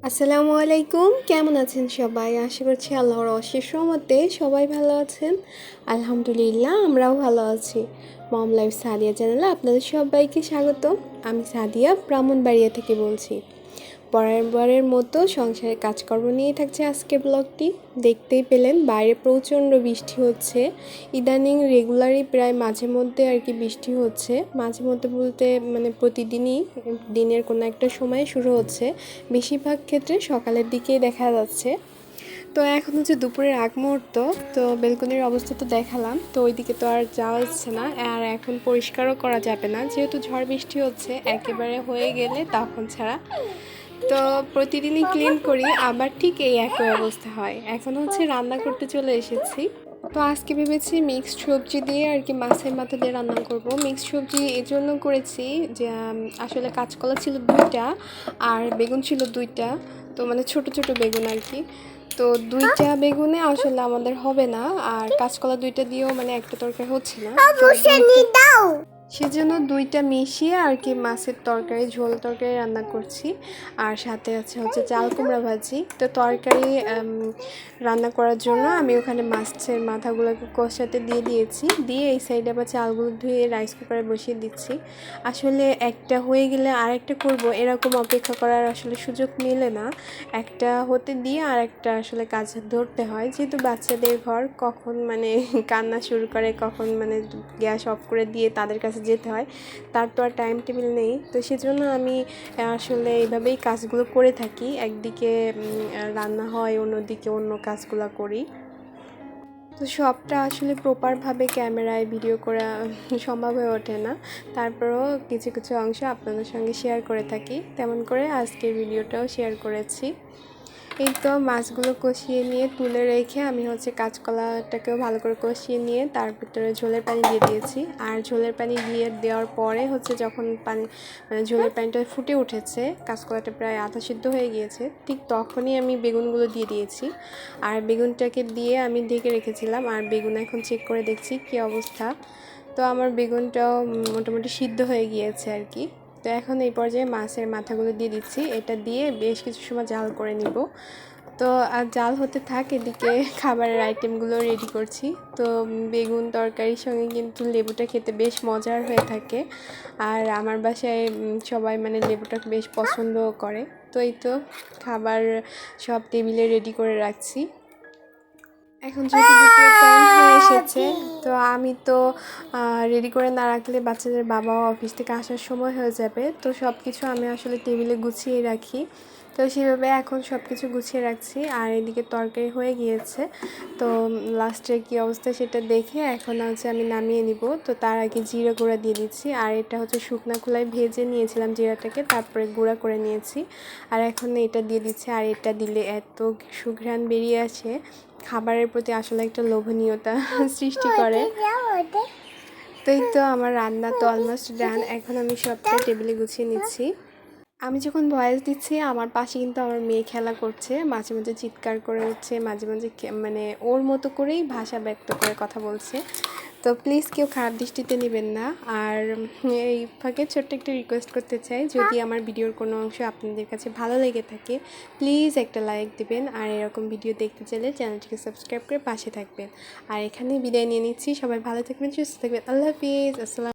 আসসালামু আলাইকুম, কেমন আছেন সবাই? আশা করছি আল্লাহর অশেষ রহমতে সবাই ভালো আছেন। আলহামদুলিল্লাহ, আমরাও ভালো আছি। মম লাইফ সাদিয়া চ্যানেলে আপনাদের সবাইকে স্বাগত। আমি সাদিয়া ব্রাহ্মণবাড়িয়া থেকে বলছি। পরের মতো সংসারের কাজকর্ম নিয়ে থাকছে আজকের ব্লগটি। দেখতেই পেলেন বাইরে প্রচণ্ড বৃষ্টি হচ্ছে। ইদানিং রেগুলারই প্রায় মাঝে মধ্যে আর কি বৃষ্টি হচ্ছে। মাঝে মধ্যে বলতে মানে প্রতিদিনই দিনের কোনো একটা সময় শুরু হচ্ছে। বেশিরভাগ ক্ষেত্রে সকালের দিকেই দেখা যাচ্ছে। তো এখন হচ্ছে দুপুরের আগ মুহূর্ত। তো বেলকনির অবস্থা তো দেখালাম, তো ওইদিকে তো আর যাওয়া যাচ্ছে না, আর এখন পরিষ্কারও করা যাবে না যেহেতু ঝড় বৃষ্টি হচ্ছে। একেবারে হয়ে গেলে তখন ছাড়া। তো প্রতিদিনই ক্লিন করি, আবার ঠিক এই একই অবস্থা হয়। এখন হচ্ছে রান্না করতে চলে এসেছি। তো আজকে ভেবেছি মিক্সড সবজি দিয়ে আর কি মাছের মাথা দিয়ে রান্না করব। মিক্সড সবজি এজন্য করেছি যে আসলে কাঁচকলা ছিল 2টা আর বেগুন ছিল 2টা। তো মানে ছোট ছোট বেগুন আর কি। তো 2টা বেগুনে আসলে আমাদের হবে না, আর কাঁচকলা 2টা দিয়েও মানে একটা তরকারি হচ্ছে না। সেজন্য 2টা মিশিয়ে আর কি মাছের তরকারি, ঝোল তরকারি রান্না করছি। আর সাথে হচ্ছে চাল কুমড়া ভাজি। তো তরকারি রান্না করার জন্য আমি ওখানে মাছের মাথাগুলোকে কষাতে দিয়ে দিয়েছি, দিয়ে এই সাইডে আবার চালগুলো ধুয়ে রাইস কুকারে বসিয়ে দিচ্ছি। আসলে একটা হয়ে গেলে আর একটা করবো, এরকম অপেক্ষা করার আসলে সুযোগ মেলে না। একটা হতে দিয়ে আর একটা আসলে কাজ ধরতে হয়, যেহেতু বাচ্চাদের ঘর, কখন মানে কান্না শুরু করে, কখন মানে গ্যাস অফ করে দিয়ে তাদের কাছে যেতে হয়, তার তো আর টাইম টেবিল নেই। তো সেজন্য আমি আসলে এইভাবেই কাজগুলো করে থাকি। একদিকে রান্না হয়, অন্যদিকে অন্য কাজগুলো করি। তো সবটা আসলে প্রপারভাবে ক্যামেরায় ভিডিও করা সম্ভব হয়ে ওঠে না, তারপরেও কিছু কিছু অংশ আপনাদের সঙ্গে শেয়ার করে থাকি। তেমন করে আজকের ভিডিওটাও শেয়ার করেছি। এই তো মাছগুলো কষিয়ে নিয়ে তুলে রেখে আমি হচ্ছে কাঁচকলাটাকেও ভালো করে কষিয়ে নিয়ে তার ভিতরে ঝোলের পানি দিয়ে দিয়েছি। আর ঝোলের পানি দিয়ে দেওয়ার পরে হচ্ছে যখন পানি মানে ঝোলের পানিটা ফুটে উঠেছে, কাঁচকলাটা প্রায় আধা সিদ্ধ হয়ে গিয়েছে, ঠিক তখনই আমি বেগুনগুলো দিয়ে দিয়েছি। আর বেগুনটাকে দিয়ে আমি ঢেকে রেখেছিলাম। আর বেগুন এখন চেক করে দেখছি কী অবস্থা। তো আমার বেগুনটাও মোটামুটি সিদ্ধ হয়ে গিয়েছে আর কি। তো এখন এই পর্যায়ে মাছের মাথাগুলো দিয়ে দিচ্ছি, এটা দিয়ে বেশ কিছু সময় জাল করে নিব। তো আর জাল হতে থাক, এদিকে খাবারের আইটেমগুলো রেডি করছি। তো বেগুন তরকারির সঙ্গে কিন্তু লেবুটা খেতে বেশ মজার হয়ে থাকে, আর আমার বাসায় সবাই মানে লেবুটা বেশ পছন্দও করে। তো এই তো খাবার সব টেবিলে রেডি করে রাখছি। এখন যেহেতু দুপুরের টাইম হয়ে এসেছে, তো আমি তো রেডি করে না রাখলে বাচ্চাদের বাবাও অফিস থেকে আসার সময় হয়ে যাবে। তো সব কিছু আমি আসলে টেবিলে গুছিয়ে রাখি। তো সেভাবে এখন সব কিছু গুছিয়ে রাখছি। আর এদিকে তরকারি হয়ে গিয়েছে। তো লাস্টে কী অবস্থা সেটা দেখে এখন হচ্ছে আমি নামিয়ে নিব। তো তার আগে জিরা গুঁড়া দিয়ে দিচ্ছি। আর এটা হচ্ছে শুকনো খোলায় ভেজে নিয়েছিলাম জিরাটাকে, তারপরে গুঁড়া করে নিয়েছি। আর এখন এটা দিয়ে দিচ্ছি। আর এটা দিলে এত সুঘ্রাণ বেরিয়ে আসে, খাবারের প্রতি আসলে একটা লোভনীয়তা সৃষ্টি করে। তো এই তো আমার রান্না তো অলমোস্ট ডান। এখন আমি সবটা টেবিলে গুছিয়ে নিচ্ছি। আমি যখন ভয়েস দিচ্ছি আমার পাশে কিন্তু আমার মেয়ে খেলা করছে, মাঝে মাঝে চিৎকার করে উঠছে, মাঝে মাঝে মানে ওর মতো করেই ভাষা ব্যক্ত করে কথা বলছে। তো প্লিজ কেউ খারাপ দৃষ্টিতে নেবেন না। আর এই ফাঁকে ছোট্ট একটা রিকোয়েস্ট করতে চাই, যদি আমার ভিডিওর কোনো অংশ আপনাদের কাছে ভালো লেগে থাকে প্লিজ একটা লাইক দিবেন। আর এরকম ভিডিও দেখতে চাইলে চ্যানেলটিকে সাবস্ক্রাইব করে পাশে থাকবেন। আর এখানেই বিদায় নিয়ে নিচ্ছি। সবাই ভালো থাকবেন, সুস্থ থাকবেন। আল্লাহ হাফিজ। আসসালাম।